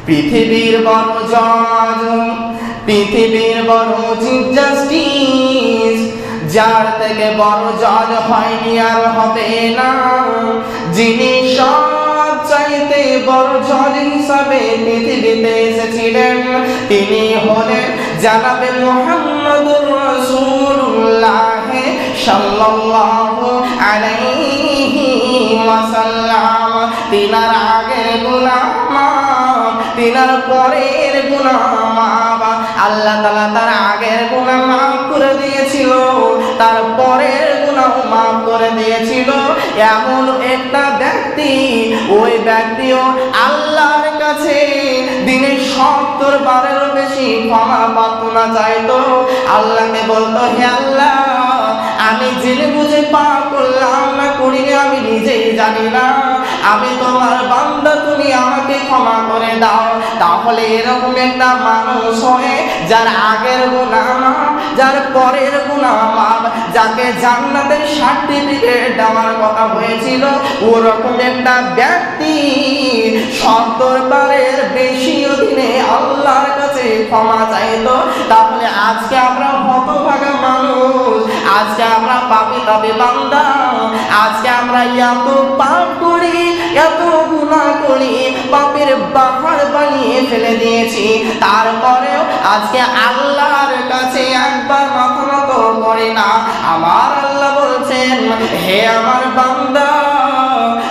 পৃথিবীর বড় জজ, পৃথিবীর বড় চিফ জাস্টিস, যার থেকে বড় জজ হয়নি আর হবে না, যিনি সব চাইতে বড় জজ হিসাবে পৃথিবীতে এসেছিলেন, তিনি হলেন জনাবে মুহাম্মদুর রাসূলুল্লাহ সাল্লাল্লাহু আলাইহি ওয়াসাল্লাম। তিনার আগের গুনাহ মাফ, তিনার পরের গুনাহ মাফ। আল্লাহ তাআলা তার আগের গুনাহ মাফ করে দিয়েছিল, তার পরের গুনাহ মাফ করে দিয়েছিল। এমন একটা ব্যক্তি, ওই ব্যক্তিও আল্লাহর কাছে দিনে 70 বারেরও বেশি ক্ষমা প্রার্থনা চাইতো। আল্লাহকে বলতো, হে আল্লাহ, আমি জেনে বুঝে পাপ করলাম না করিনি আমি নিজেই জানি না, আমি তোমার বান্দা, তুমি আমাকে ক্ষমা করে দাও। তাহলে এরকম একটা মানুষ হয়ে যার আগের গুনাহ মাফ, যার পরের গুনাহ মাফ, যাকে জান্নাতের সার্টিফিকেট দেওয়ার কথা হয়েছিল, ওরকম একটা ব্যক্তি 70 বারের বেশি দিনে আল্লাহর কাছে ক্ষমা চাইতো। তাহলে আজকে আমরা হতভাগা মানুষ, আজকে আমরা পাপী তবে বান্দা, আজকে আমরা এত পাপ করি, এত গুনাহ করি, পাপের পাহাড় বানিয়ে ফেলে দিয়েছি, তারপরেও আজকে আল্লাহর কাছে একবার মাথা নত করে না। আমার আল্লাহ বলছেন, হে আমার বান্দা,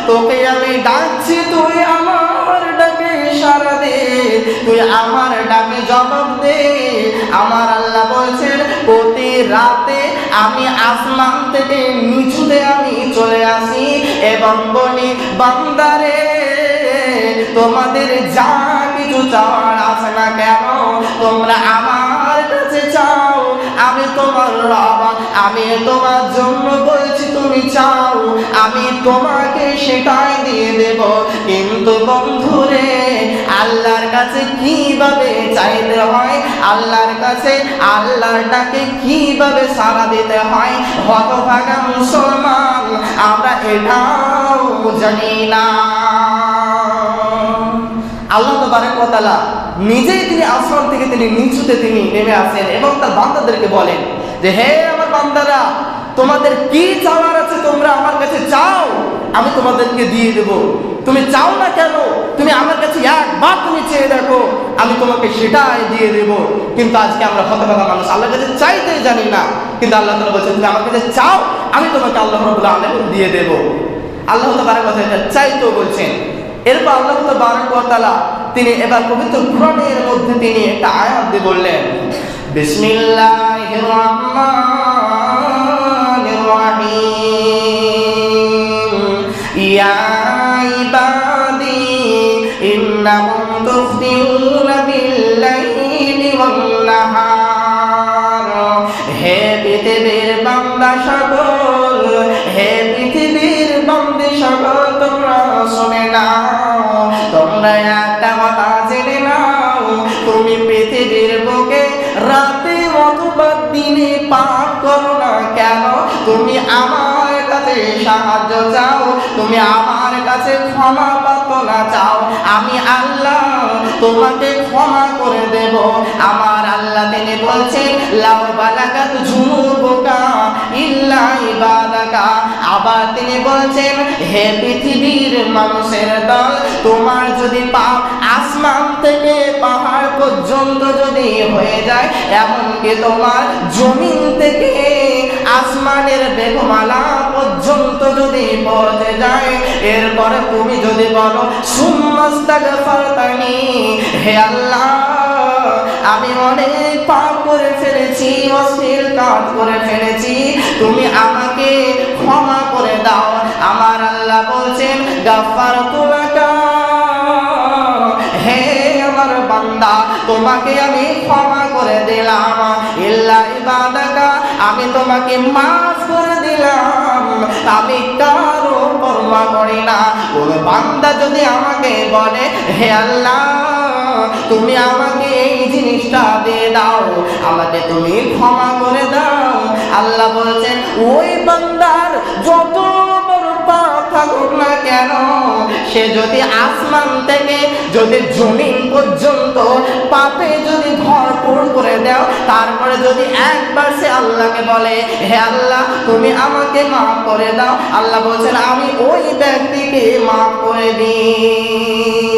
তোকে আমি ডাকছি, তুই আমার ডাকে সাড়া দে, তুই আমার ডাকে জবাব দে। আমার আল্লাহ বলছেন, প্রতি রাতে আমি আসমান থেকে নিচুতে আমি চলে আসি এবং বলি, বান্দারে, তোমাদের যা কিছু চাওয়ার আছে না কেন, তোমরা আমার কাছে চাও, আমি তোমার রব, আমি তোমার জন্য বলছি তুমি চাও, আমি তোমাকে সেটাই দিয়ে দেব। কিন্তু বন্ধুরে, আল্লাহর কাছে কিভাবে চাইতে হয়, আল্লাহর কাছে আল্লাহর ডাকে কিভাবে সাড়া দিতে হয়, হতভাগা মুসলমান আমরা এটাও জানি না। আল্লাহ তাবারক ওয়া তাআলা নিজেই তিনি আসমান থেকে তিনি নিচুতে তিনি নেমে আসেন এবং তার বান্দাদেরকে বলেন যে, হে আমার বান্দারা, তোমাদের কি চাওয়ার আছে তোমরা আমার কাছে চাও, আমি তোমাদেরকে দিয়ে দেব। তুমি চাও না কেন, তুমি আমার কাছে একবার তুমি চেয়ে দেখো, আমি তোমাকে সেটাই দিয়ে দেব। কিন্তু আজকে আমরা হতভাগা মানুষ, আল্লাহর কাছে চাইতেই জানি না। কিন্তু আল্লাহ তাআলা বলছেন, তুমি আমার কাছে চাও, আমি তোমাকে আল্লাহ রাব্বুল আলামিন দিয়ে দেব। আল্লাহ তাবারক ওয়া তাআলা চাইতেও বলছেন। এরপর আল্লাহ তাবারক ওয়া তাআলা তিনি এবার পবিত্র কোরআনের মধ্যে তিনি একটা আয়াত দিয়ে বললেন, বিসমিল্লাহির রাহমানির রাহিম, ইয়া ইবাদি ইন্নাকুম তুফতিনুনা বিল-লাইলি ওয়ান-নাহার। হে পৃথিবীর বান্দা সকল, হে পৃথিবীর বান্দী সকল, তোমরা শুনে নাও, তোমরা একটা কথা জেনে নাও, তুমি পৃথিবীর বুকে রাতে অথবা দিনে পাপ করো না কেন, তুমি আমার কাছে সাহায্য চাও, তুমি আমার কাছে ক্ষমা প্রার্থনা চাও, আমি আল্লাহ তোমাকে ক্ষমা করে দেব। আমার আল্লাহ তিনি বলছেন, লাউ বালাগাত যুনুবুকা ইল্লা ইবাদাকা। আবার তিনি বলছেন, হে পৃথিবীর মানুষের দল, তোমার যদি পাপ আসমান থেকে পাহাড় পর্যন্ত যদি হয়ে যায়, এমনকি তোমার জমিন থেকে আসমানের মেঘমালা পর্যন্ত যদি পৌঁছে যায়, এরপরে তুমি যদি বলো সুম্মাস্তাগফারতানি, হে আল্লাহ, আমি অনেক পাপ করে ফেলেছি, অশ্লীল কাজ করে ফেলেছি, তুমি আমাকে ক্ষমা করে দাও। আমার আল্লাহ বলছেন, গাফফারতু লাকা, হে আমার বান্দা, তোমাকে আমি ক্ষমা করে দিলাম, ইল্লা ইবাদাকা, আমি তোমাকে মাফ করে দিলাম, আমি কারো পরোয়া করি না। কোন বান্দা যদি আমাকে বলে, হে আল্লাহ, তুমি আমাকে এই জিনিসটা দিয়ে দাও, আমাকে তুমি ক্ষমা করে দাও, আল্লাহ বলছেন, ওই বান্দার যত বড় পাপ থাকুক না কেন, সে যদি আসমান থেকে যদি জমিন পর্যন্ত পাপে যদি ভরপুর করে দাও, তারপরে যদি একবার সে আল্লাহকে বলে হে আল্লাহ তুমি আমাকে মাফ করে দাও, আল্লাহ বলছেন আমি ওই ব্যক্তিকে মাফ করে দিই।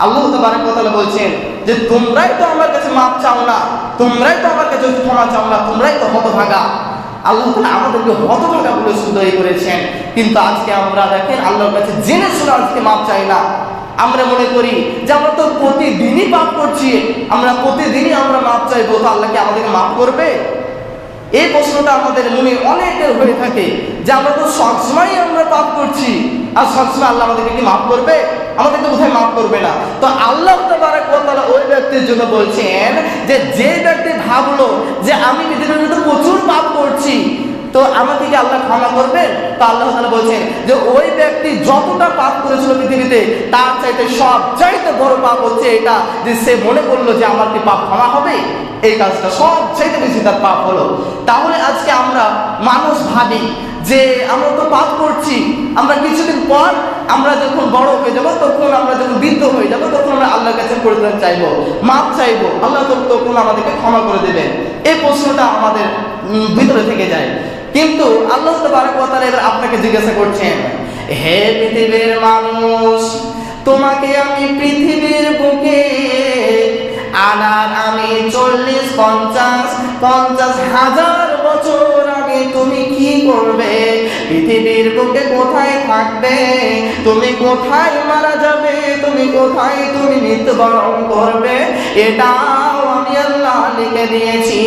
আল্লাহ তাবারক ওয়া তাআলা বলছেন যে তোমরাই তো আমার কাছে মাফ চাও না, তোমরাই তো আমার কাছে ক্ষমা চাও না, তোমরাই তো হতভাগা। আল্লাহ তাআলা আমাদেরকে হতভাগা বলে সুন্দরী করেছেন, কিন্তু আজকে আমরা দেখেন আল্লাহর কাছে জেনে শুনে আজকে মাফ চাই না। আমরা মনে করি যে আমরা তো প্রতিদিনই পাপ করছি, আমরা প্রতিদিনই আমরা মাফ চাইবো, তো আল্লাহ কি আমাদেরকে মাফ করবে? এই প্রশ্নটা আমাদের মনে অনেকের হয়ে থাকে যে আমরা তো সবসময় আমরা পাপ করছি, আর সবসময় আল্লাহ আমাদেরকে কি মাফ করবে? আমাদেরকে কোথায় মাফ করবে না। তো আল্লাহ তাবারক ওয়া তাআলা ওই ব্যক্তির জন্য বলছেন যে ব্যক্তি ভাবলো যে আমি পৃথিবীর মধ্যে প্রচুর পাপ করছি, তো আমাকে কি আল্লাহ ক্ষমা করবেন? তো আল্লাহ তাআলা বলছেন যে ওই ব্যক্তি যতটা পাপ করেছিল পৃথিবীতে তার চাইতে সবচাইতে বড় পাপ হচ্ছে এটা, যে সে মনে করলো যে আমার কি পাপ ক্ষমা হবে, এই কাজটা সবচাইতে বেশি তার পাপ হলো। তাহলে আজকে আমরা মানুষ ভাবি যে আমরা তো পাপ করছি, আমরা কিছুদিন পর আমরা যখন বড় হয়ে যাব, তখন আমরা যখন বৃদ্ধ হয়ে যাব, তখন আমরা আল্লাহর কাছে পরিত্রাণ চাইবো, মাফ চাইবো, আল্লাহ তখন আমাদেরকে ক্ষমা করে দেবেন। এই প্রশ্নটা আমাদের ভিতরে থেকে যায়। কিন্তু আল্লাহ তাবারক ওয়া তাআলা এবার আপনাকে জিজ্ঞাসা করছেন, হে পৃথিবীর মানুষ, তোমাকে আমি পৃথিবীর বুকে আনার আমি 40-50-50,000 বছর আগে তুমি কি করবে? পৃথিবীর বুকে কোথায় থাকবে? তুমি কোথায় মারা যাবে? তুমি কোথায় তুমি মৃত্যুবরণ করবে? এটাও আমি আল্লাহ লিখে দিয়েছি।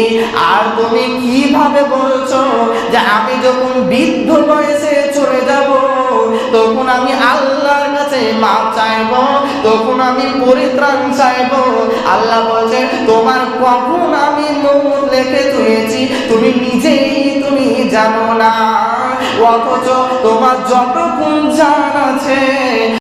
আর তুমি কিভাবে বলছো যে আমি যখন বৃদ্ধ বয়সে চলে যাব, তখন আমি আল্লাহর কাছে মাফ চাইবো, তখন আমি পরিত্রাণ চাইবো? আল্লাহ বলছে তোমার কখন আমি মৌত লিখে দিয়েছি তুমি নিজেই তুমি জানো না, অথচ তোমার যতক্ষণ জানা আছে